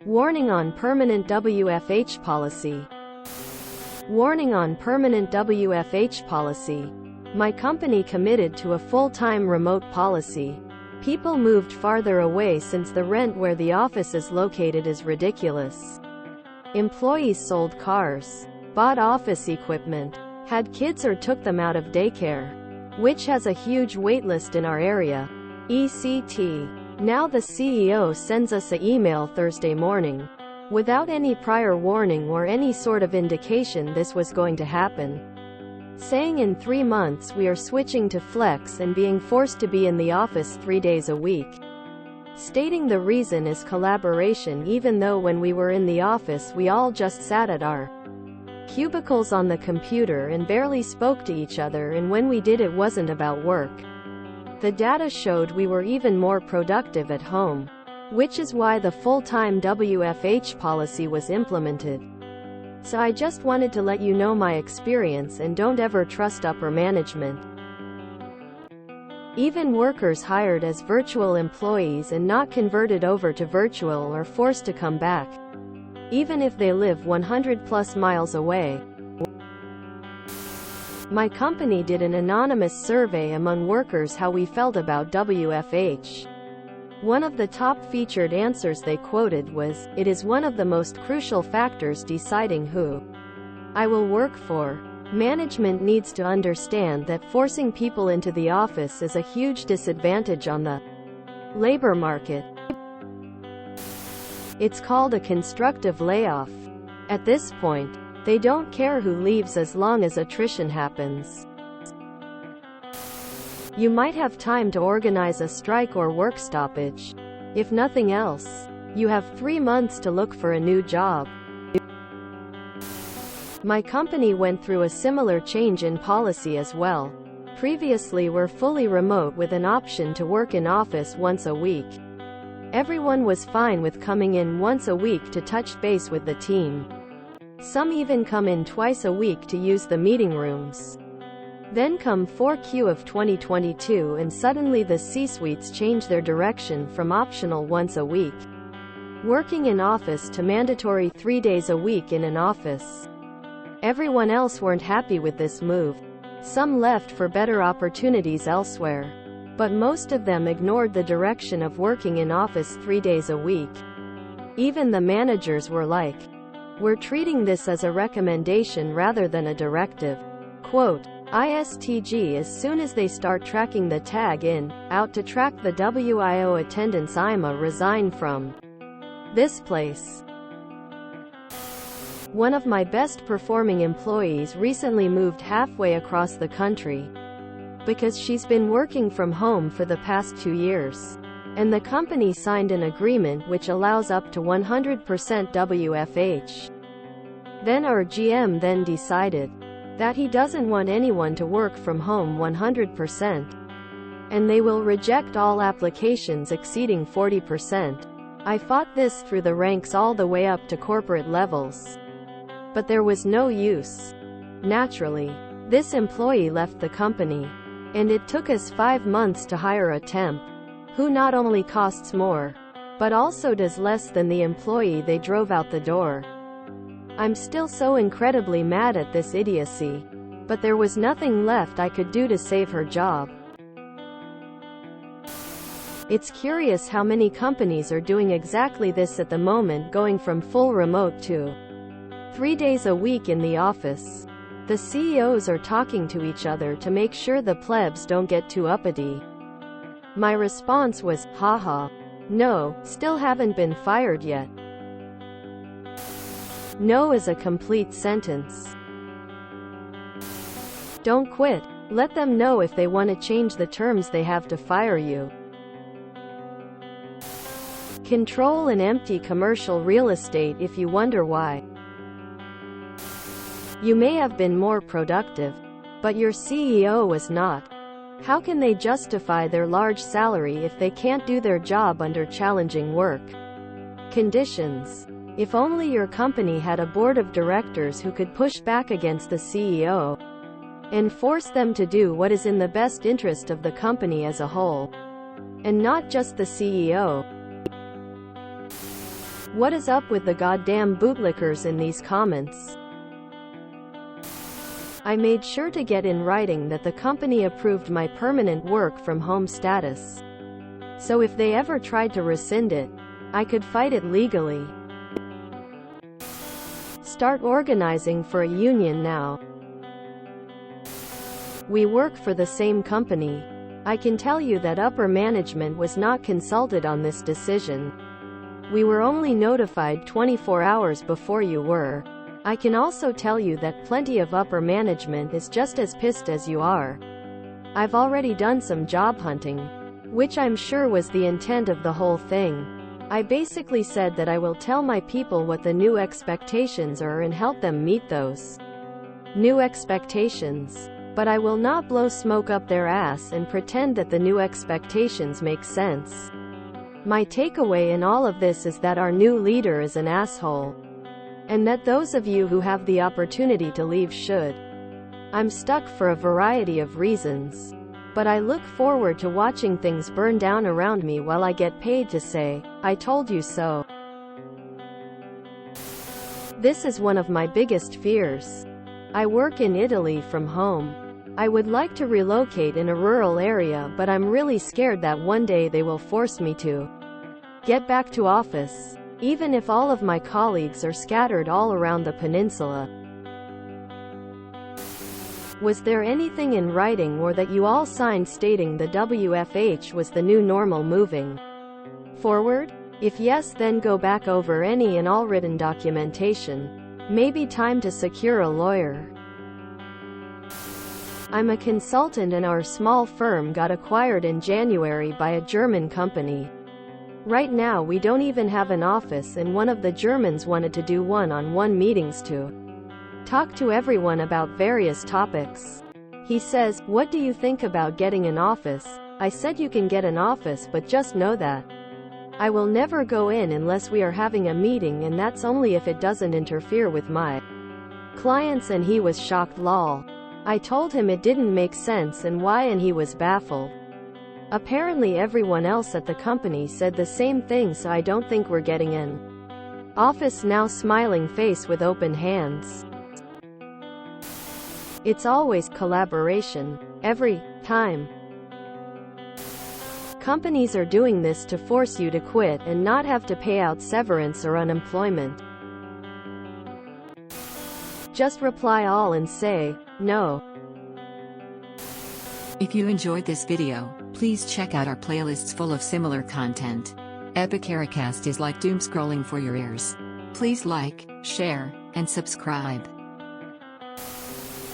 Warning on Permanent WFH Policy. Warning on Permanent WFH Policy. My company committed to a full-time remote policy. People moved farther away since the rent where the office is located is ridiculous. Employees sold cars, bought office equipment, had kids or took them out of daycare, which has a huge waitlist in our area. ECT. Now the CEO sends us an email Thursday morning, without any prior warning or any sort of indication this was going to happen, saying in 3 months we are switching to flex and being forced to be in the office 3 days a week. Stating the reason is collaboration, even though when we were in the office we all just sat at our cubicles on the computer and barely spoke to each other, and when we did it wasn't about work. The data showed we were even more productive at home, which is why the full-time WFH policy was implemented. So I just wanted to let you know my experience, and don't ever trust upper management. Even workers hired as virtual employees and not converted over to virtual are forced to come back, even if they live 100+ miles away. My company did an anonymous survey among workers how we felt about WFH. One of the top featured answers they quoted was, "It is one of the most crucial factors deciding who I will work for. Management needs to understand that forcing people into the office is a huge disadvantage on the labor market. It's called a constructive layoff. At this point, they don't care who leaves as long as attrition happens. You might have time to organize a strike or work stoppage. If nothing else, you have 3 months to look for a new job." My company went through a similar change in policy as well. Previously we're fully remote with an option to work in office once a week. Everyone was fine with coming in once a week to touch base with the team. Some even come in twice a week to use the meeting rooms. Then come 4Q of 2022 and suddenly the C-suites change their direction from optional once a week working in office to mandatory 3 days a week in an office. Everyone else weren't happy with this move. Some left for better opportunities elsewhere, but most of them ignored the direction of working in office 3 days a week. Even the managers were like, "We're treating this as a recommendation rather than a directive." Quote, ISTG as soon as they start tracking the tag in, out to track the WIO attendance, I'ma resign from this place. One of my best performing employees recently moved halfway across the country because she's been working from home for the past 2 years, and the company signed an agreement which allows up to 100% WFH. Then our GM then decided that he doesn't want anyone to work from home 100%, and they will reject all applications exceeding 40%. I fought this through the ranks all the way up to corporate levels, but there was no use. Naturally, this employee left the company, and it took us 5 months to hire a temp, who not only costs more, but also does less than the employee they drove out the door. I'm still so incredibly mad at this idiocy, but there was nothing left I could do to save her job. It's curious how many companies are doing exactly this at the moment, going from full remote to 3 days a week in the office. The CEOs are talking to each other to make sure the plebs don't get too uppity. My response was, haha. No, still haven't been fired yet. No is a complete sentence. Don't quit. Let them know if they want to change the terms they have to fire you. Control and empty commercial real estate if you wonder why. You may have been more productive, but your CEO was not. How can they justify their large salary if they can't do their job under challenging work conditions? If only your company had a board of directors who could push back against the CEO and force them to do what is in the best interest of the company as a whole, and not just the CEO. What is up with the goddamn bootlickers in these comments? I made sure to get in writing that the company approved my permanent work from home status. So if they ever tried to rescind it, I could fight it legally. Start organizing for a union now. We work for the same company. I can tell you that upper management was not consulted on this decision. We were only notified 24 hours before you were. I can also tell you that plenty of upper management is just as pissed as you are. I've already done some job hunting, which I'm sure was the intent of the whole thing. I basically said that I will tell my people what the new expectations are and help them meet those new expectations. But I will not blow smoke up their ass and pretend that the new expectations make sense. My takeaway in all of this is that our new leader is an asshole. And that those of you who have the opportunity to leave should. I'm stuck for a variety of reasons. But I look forward to watching things burn down around me while I get paid to say, I told you so. This is one of my biggest fears. I work in Italy from home. I would like to relocate in a rural area, but I'm really scared that one day they will force me to get back to office, even if all of my colleagues are scattered all around the peninsula. Was there anything in writing or that you all signed stating the WFH was the new normal moving forward? If yes, then go back over any and all written documentation. Maybe time to secure a lawyer. I'm a consultant and our small firm got acquired in January by a German company. Right now we don't even have an office, and one of the Germans wanted to do one-on-one meetings to talk to everyone about various topics. He says, "What do you think about getting an office?" I said, "You can get an office, but just know that I will never go in unless we are having a meeting, and that's only if it doesn't interfere with my clients." And he was shocked, lol. I told him it didn't make sense and why, and he was baffled. Apparently everyone else at the company said the same thing, so I don't think we're getting an office now. Smiling face with open hands. It's always collaboration. Every time. Companies are doing this to force you to quit and not have to pay out severance or unemployment. Just reply all and say, no. If you enjoyed this video, please check out our playlists full of similar content. Epicaricast is like doom scrolling for your ears. Please like, share, and subscribe.